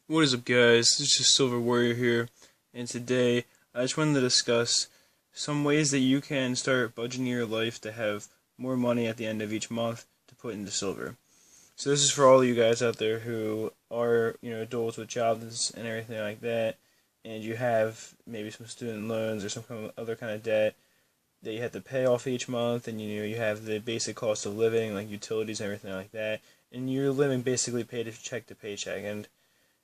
What is up, guys? This is Silver Warrior here, and today I just wanted to discuss some ways that you can start budgeting your life to have more money at the end of each month to put into silver. So this is for all of you guys out there who are, adults with jobs and everything like that, and you have maybe some student loans or some kind of other kind of debt that you have to pay off each month, and you have the basic cost of living like utilities and everything like that, and you're living basically paycheck to paycheck. And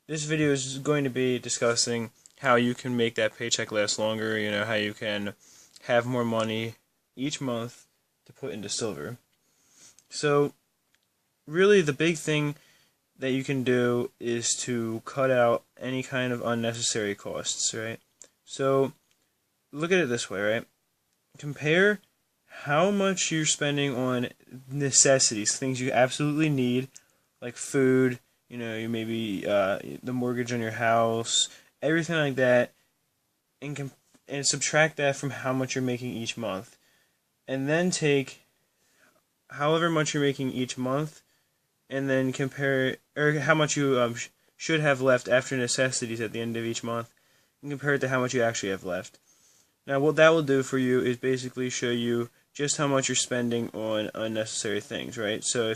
this video is going to be discussing how you can make that paycheck last longer, how you can have more money each month to put into silver. So, really the big thing that you can do is to cut out any kind of unnecessary costs, right? So, look at it this way, right? Compare how much you're spending on necessities, things you absolutely need, like food, you maybe the mortgage on your house, everything like that, and subtract that from how much you're making each month, and then take however much you're making each month, and then compare or how much you should have left after necessities at the end of each month, and compare it to how much you actually have left. Now, what that will do for you is basically show you just how much you're spending on unnecessary things, right? So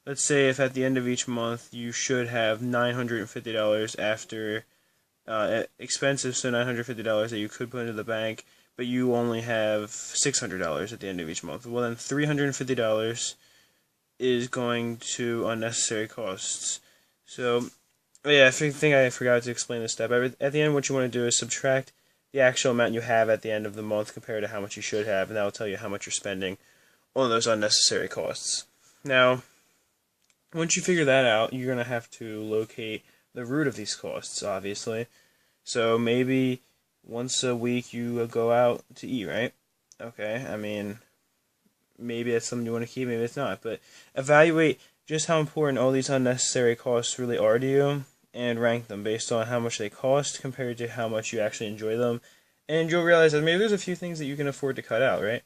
let's say if at the end of each month you should have $950 after expenses, so $950 that you could put into the bank, but you only have $600 at the end of each month. Well, then $350 is going to unnecessary costs. So, yeah, I think I forgot to explain this step. At the end, what you want to do is subtract the actual amount you have at the end of the month compared to how much you should have, and that will tell you how much you're spending on those unnecessary costs. Now, once you figure that out, you're going to have to locate the root of these costs, obviously. So maybe once a week you go out to eat, right? Okay, I mean, maybe that's something you want to keep, maybe it's not. But evaluate just how important all these unnecessary costs really are to you, and rank them based on how much they cost compared to how much you actually enjoy them. And you'll realize that maybe there's a few things that you can afford to cut out, right?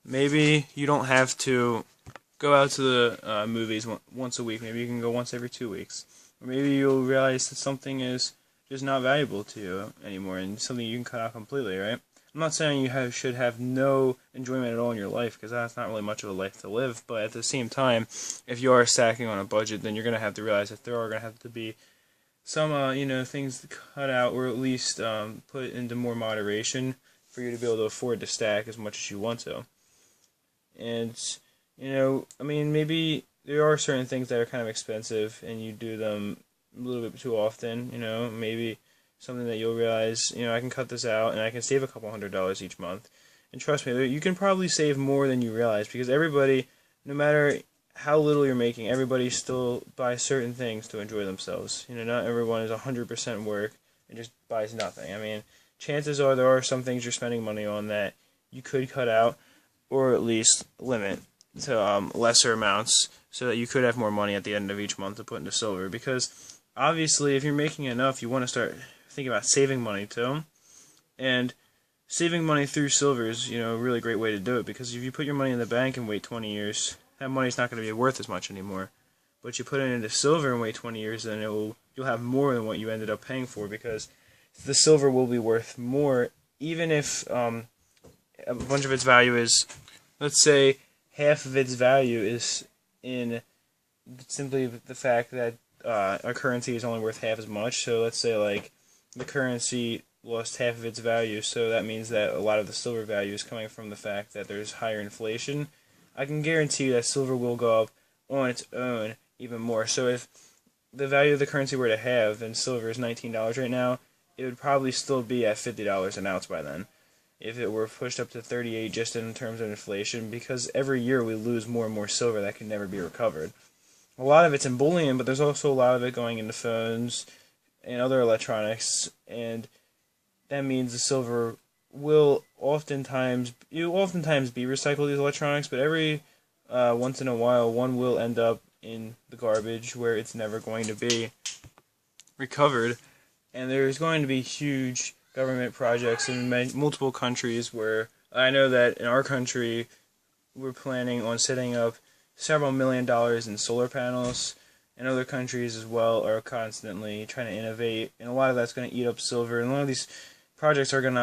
Maybe you don't have to go out to the movies once a week. Maybe you can go once every 2 weeks. Or maybe you'll realize that something is just not valuable to you anymore and something you can cut out completely, right? I'm not saying you should have no enjoyment at all in your life, because that's not really much of a life to live, but at the same time, if you are stacking on a budget, then you're going to have to realize that there are going to have to be some, things to cut out, or at least put into more moderation for you to be able to afford to stack as much as you want to. And maybe there are certain things that are kind of expensive and you do them a little bit too often, maybe something that you'll realize, I can cut this out and I can save a couple $100s each month. And trust me, you can probably save more than you realize, because everybody, no matter how little you're making, everybody still buys certain things to enjoy themselves. Not everyone is 100% work and just buys nothing. I mean, chances are there are some things you're spending money on that you could cut out, or at least limit to lesser amounts, so that you could have more money at the end of each month to put into silver. Because obviously, if you're making enough, you want to start thinking about saving money too. And saving money through silver is, a really great way to do it, because if you put your money in the bank and wait 20 years, that money's not going to be worth as much anymore. But you put it into silver and wait 20 years, then you'll have more than what you ended up paying for, because the silver will be worth more, even if a bunch of its value is, let's say, half of its value is in simply the fact that a currency is only worth half as much. So let's say, like, the currency lost half of its value, so that means that a lot of the silver value is coming from the fact that there's higher inflation. I can guarantee you that silver will go up on its own even more. So if the value of the currency were to halve and silver is $19 right now, it would probably still be at $50 an ounce by then, if it were pushed up to 38 just in terms of inflation, because every year we lose more and more silver that can never be recovered. A lot of it's in bullion, but there's also a lot of it going into phones and other electronics, and that means the silver will oftentimes be recycled, these electronics, but every once in a while one will end up in the garbage where it's never going to be recovered. And there's going to be huge government projects in multiple countries, where I know that in our country we're planning on setting up several $1 million in solar panels and other countries as well are constantly trying to innovate, and a lot of that's going to eat up silver, and a lot of these projects are going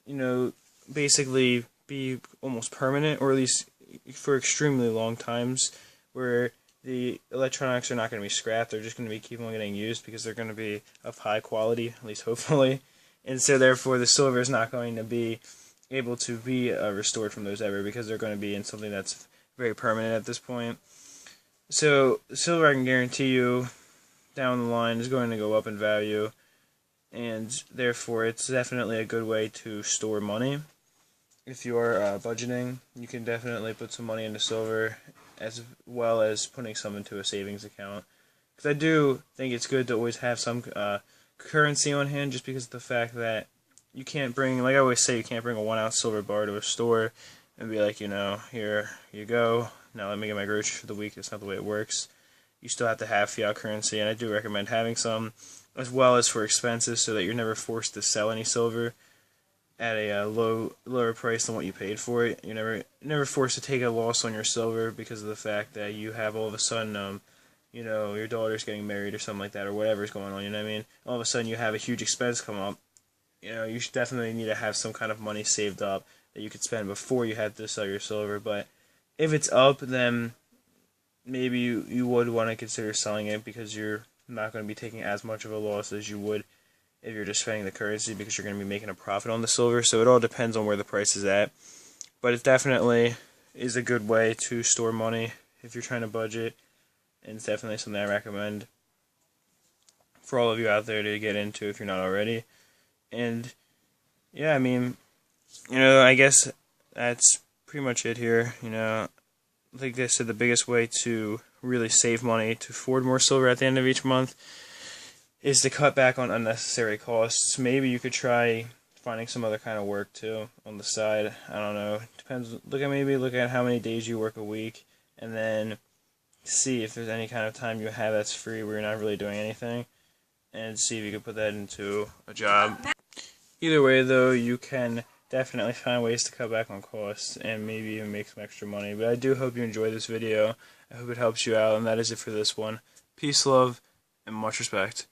to, basically be almost permanent, or at least for extremely long times, where the electronics are not going to be scrapped. They're just going to be keep on getting used because they're going to be of high quality, at least hopefully. And so therefore the silver is not going to be able to be restored from those ever, because they're going to be in something that's very permanent at this point. So silver, I can guarantee you, down the line is going to go up in value, and therefore it's definitely a good way to store money. If you are budgeting, you can definitely put some money into silver, as well as putting some into a savings account. Because I do think it's good to always have some currency on hand, just because of the fact that you can't bring, like I always say, you can't bring a 1-ounce silver bar to a store and be like, here you go, now let me get my groceries for the week. That's not the way it works. You still have to have fiat currency, and I do recommend having some, as well as for expenses, so that you're never forced to sell any silver at a lower price than what you paid for it. You're never forced to take a loss on your silver because of the fact that you have all of a sudden, your daughter's getting married or something like that, or whatever's going on. You know what I mean? All of a sudden you have a huge expense come up. You should definitely need to have some kind of money saved up that you could spend before you had to sell your silver. But if it's up, then maybe you would want to consider selling it, because you're not going to be taking as much of a loss as you would if you're just spending the currency, because you're going to be making a profit on the silver. So it all depends on where the price is at. But it definitely is a good way to store money if you're trying to budget, and it's definitely something I recommend for all of you out there to get into if you're not already. And yeah, I mean, I guess that's pretty much it here. Like I said, the biggest way to really save money to afford more silver at the end of each month is to cut back on unnecessary costs. Maybe you could try finding some other kind of work too on the side. I don't know. Depends. Look at how many days you work a week, and then see if there's any kind of time you have that's free where you're not really doing anything, and see if you can put that into a job. Either way, though, you can definitely find ways to cut back on costs and maybe even make some extra money. But I do hope you enjoy this video. I hope it helps you out, and that is it for this one. Peace, love, and much respect.